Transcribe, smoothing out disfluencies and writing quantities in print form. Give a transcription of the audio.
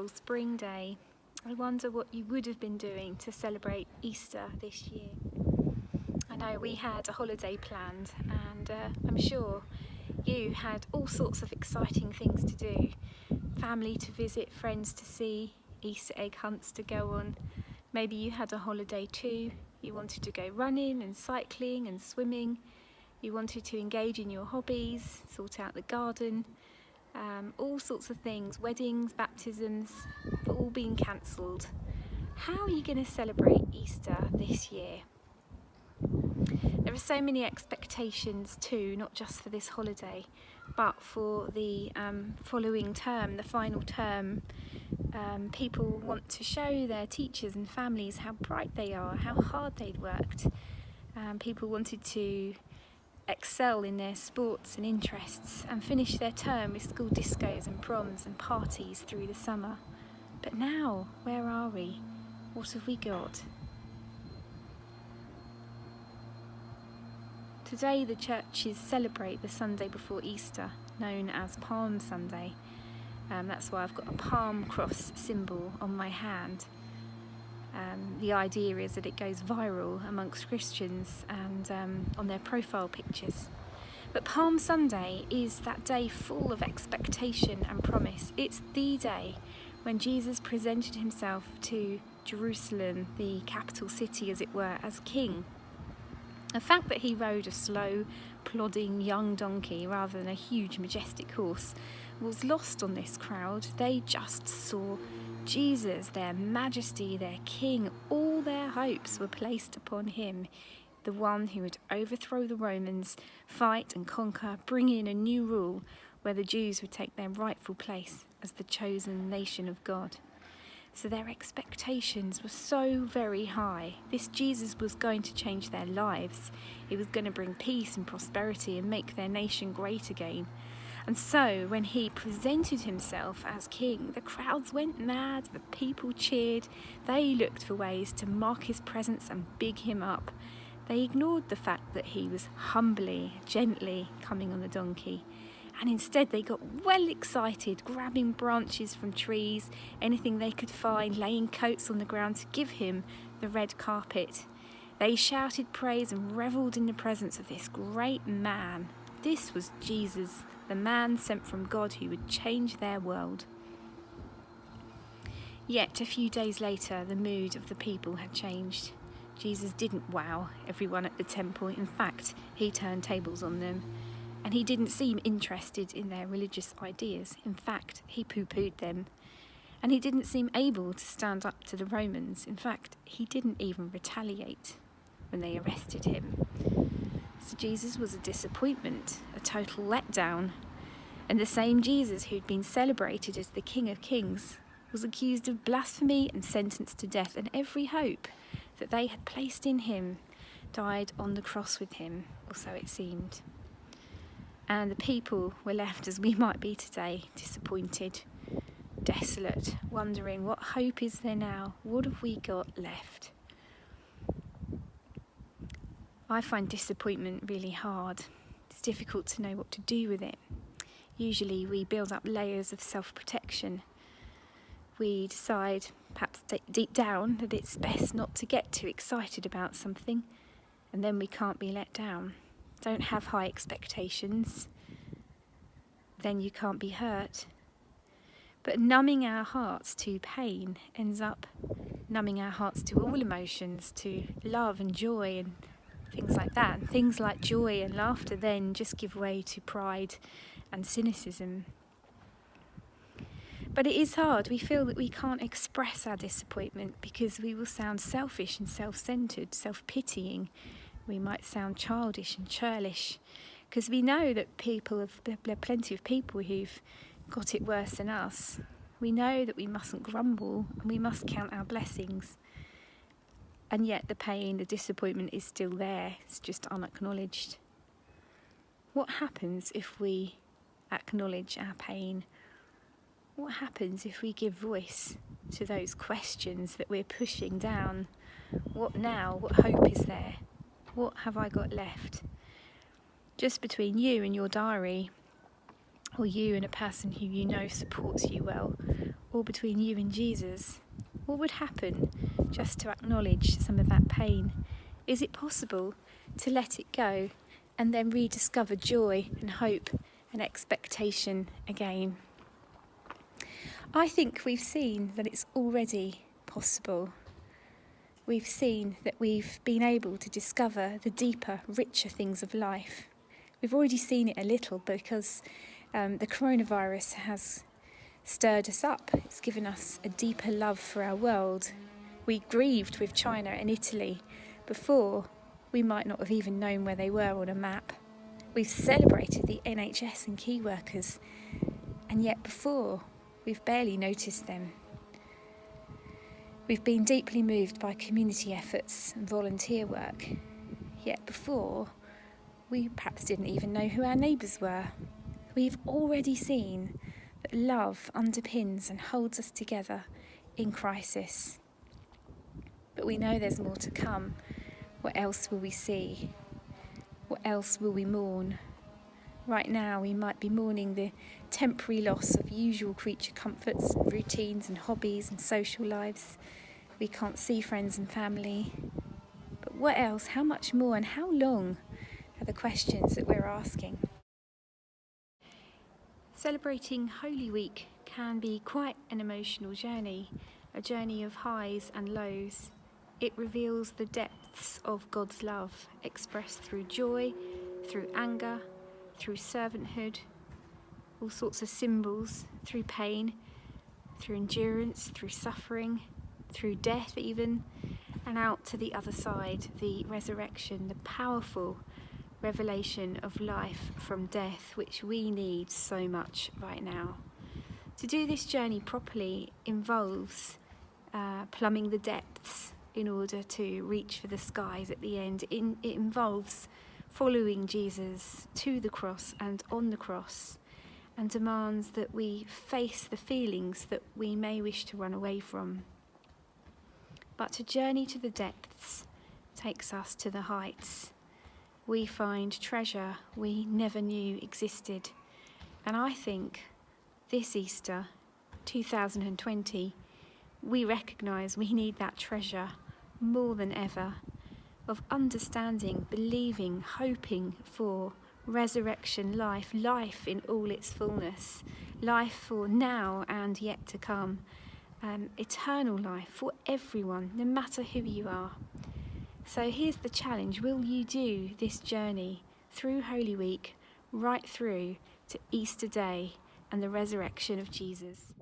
beautiful spring day. I wonder what you would have been doing to celebrate Easter this year. I know we had a holiday planned, and I'm sure you had all sorts of exciting things to do. Family to visit, friends to see, Easter egg hunts to go on. Maybe you had a holiday too. You wanted to go running and cycling and swimming. You wanted to engage in your hobbies, sort out the garden. All sorts of things, weddings, baptisms, have all been cancelled. How are you going to celebrate Easter this year? There are so many expectations too, not just for this holiday, but for the following term, the final term. People want to show their teachers and families how bright they are, how hard they'd worked. People wanted to excel in their sports and interests and finish their term with school discos and proms and parties through the summer. But now, where are we? What have we got? Today the churches celebrate the Sunday before Easter, known as Palm Sunday. That's why I've got a palm cross symbol on my hand. The idea is that it goes viral amongst Christians and on their profile pictures. But Palm Sunday is that day full of expectation and promise. It's the day when Jesus presented himself to Jerusalem, the capital city as it were, as king. The fact that he rode a slow, plodding young donkey rather than a huge, majestic horse was lost on this crowd. They just saw Jesus, their majesty, their king. All their hopes were placed upon him, the one who would overthrow the Romans, fight and conquer, bring in a new rule where the Jews would take their rightful place as the chosen nation of God. So their expectations were so very high. This Jesus was going to change their lives. He was going to bring peace and prosperity and make their nation great again. And so when he presented himself as king, the crowds went mad, the people cheered. They looked for ways to mark his presence and big him up. They ignored the fact that he was humbly, gently coming on the donkey. And instead they got well excited, grabbing branches from trees, anything they could find, laying coats on the ground to give him the red carpet. They shouted praise and revelled in the presence of this great man. This was Jesus, the man sent from God who would change their world. Yet a few days later, the mood of the people had changed. Jesus didn't wow everyone at the temple. In fact, he turned tables on them. And he didn't seem interested in their religious ideas. In fact, he poo-pooed them. And he didn't seem able to stand up to the Romans. In fact, he didn't even retaliate when they arrested him. So Jesus was a disappointment, a total letdown. And the same Jesus who'd been celebrated as the King of Kings was accused of blasphemy and sentenced to death. And every hope that they had placed in him died on the cross with him, or so it seemed. And the people were left as we might be today, disappointed, desolate, wondering what hope is there now? What have we got left? I find disappointment really hard. It's difficult to know what to do with it. Usually we build up layers of self-protection. We decide, perhaps deep down, that it's best not to get too excited about something, and then we can't be let down. Don't have high expectations, then you can't be hurt. But numbing our hearts to pain ends up numbing our hearts to all emotions, to love and joy and things like that. And things like joy and laughter then just give way to pride and cynicism. But it is hard. We feel that we can't express our disappointment because we will sound selfish and self-centred, self-pitying. We might sound childish and churlish because we know that there are plenty of people who've got it worse than us. We know that we mustn't grumble and we must count our blessings. And yet the pain, the disappointment is still there. It's just unacknowledged. What happens if we acknowledge our pain? What happens if we give voice to those questions that we're pushing down? What now? What hope is there? What have I got left? Just between you and your diary, or you and a person who you know supports you well, or between you and Jesus? What would happen just to acknowledge some of that pain? Is it possible to let it go and then rediscover joy and hope and expectation again? I think we've seen that it's already possible. We've seen that we've been able to discover the deeper, richer things of life. We've already seen it a little because the coronavirus has stirred us up. It's given us a deeper love for our world. We grieved with China and Italy before we might not have even known where they were on a map. We've celebrated the NHS and key workers, and yet before we've barely noticed them. We've been deeply moved by community efforts and volunteer work, yet before we perhaps didn't even know who our neighbours were. We've already seen that love underpins and holds us together in crisis. But we know there's more to come. What else will we see? What else will we mourn? Right now we might be mourning the temporary loss of usual creature comforts, routines and hobbies and social lives. We can't see friends and family. But what else, how much more and how long are the questions that we're asking. Celebrating Holy Week can be quite an emotional journey, a journey of highs and lows. It reveals the depths of God's love, expressed through joy, through anger, through servanthood, all sorts of symbols, through pain, through endurance, through suffering, through death even, and out to the other side, the resurrection, the powerful revelation of life from death, which we need so much right now. To do this journey properly involves plumbing the depths in order to reach for the skies at the end. It involves following Jesus to the cross and on the cross, and demands that we face the feelings that we may wish to run away from. But to journey to the depths takes us to the heights. We find treasure we never knew existed. And I think this Easter, 2020, we recognise we need that treasure more than ever, of understanding, believing, hoping for resurrection life, life in all its fullness, life for now and yet to come, eternal life for everyone, no matter who you are. So here's the challenge. Will you do this journey through Holy Week, right through to Easter Day and the resurrection of Jesus?